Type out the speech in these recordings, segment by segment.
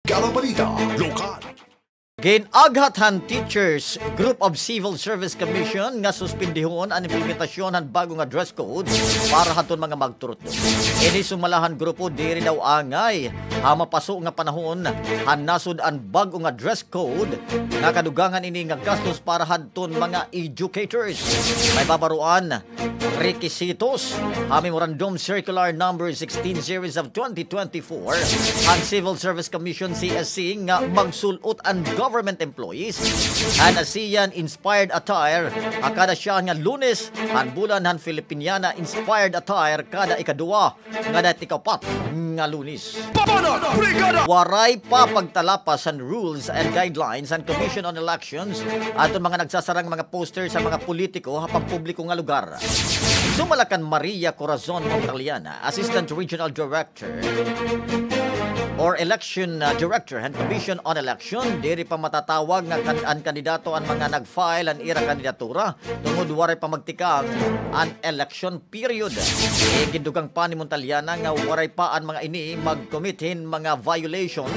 Kalabalita, lokal. Ginaghathan Teachers Group of Civil Service Commission nga suspendihon ang implementasyon ng bagong nga dress code para haton mga magturot. Ini sumalahan grupo diri daw angay mapaso nga panahon hanasod ang bagong nga dress code nga kadugangan ini nga gastos para haton mga educators. May babaruan requisitos Memorandum Circular Number 16 Series of 2024 ang Civil Service Commission CSC nga magsulot ang government employees and ASEAN inspired attire kada siya nga Lunes ang bulan han Filipiniana inspired attire kada ikaduwa nga dati ikapat nga Lunes. Waray pa pagtalapas ang rules and guidelines ang Commission on Elections aton mga nagsasarang mga posters sa mga politiko hapang publiko nga lugar. Sumalakan Maria Corazon Montraliana, Assistant Regional Director or Election Director and Commission on Election, diri pa matatawag nga ang kandidato ang mga nag-file ang ira kandidatura tungod waray pa magtikang an election period. Gindugang pa ni Montaliana nga waray pa ang mga ini mag-commithin mga violation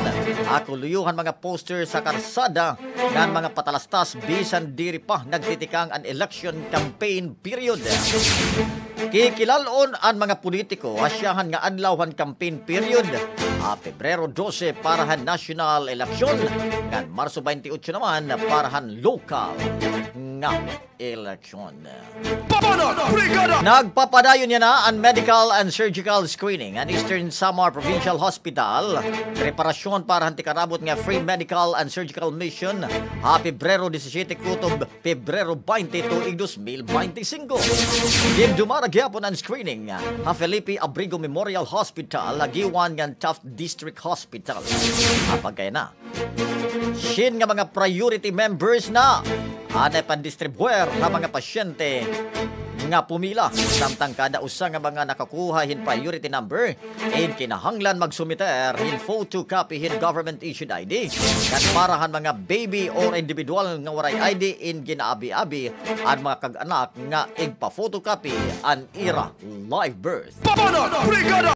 kuluyuhan mga poster sa karsada ng mga patalastas bisan diri pa nagtitikang an election campaign period. Kikilalon ang mga politiko asyahan nga adlawhan campaign period Pebrero 12 parahan national election kan Marso 28 naman parahan local nga election. Nagpapadayon niya na ang medical and surgical screening ang Eastern Samar Provincial Hospital. Preparasyon para hantikarabot nga free medical and surgical mission Pebrero 17 kutob Pebrero 20 tuig 2025. Gindumara gyapon ang screening Felipe Abrigo Memorial Hospital giwan nga Taft District Hospital. Pagkaya na Shin nga mga priority members na anay pandistribuer na mga pasyente nga pumila samtang kada usa nga mga nakakuha hin priority number in kinahanglan magsumiter hin photocopy hin government issued ID kat parahan mga baby or individual nga waray ID in ginaabi-abi ang mga kag-anak nga igpa photocopy an ira live birth.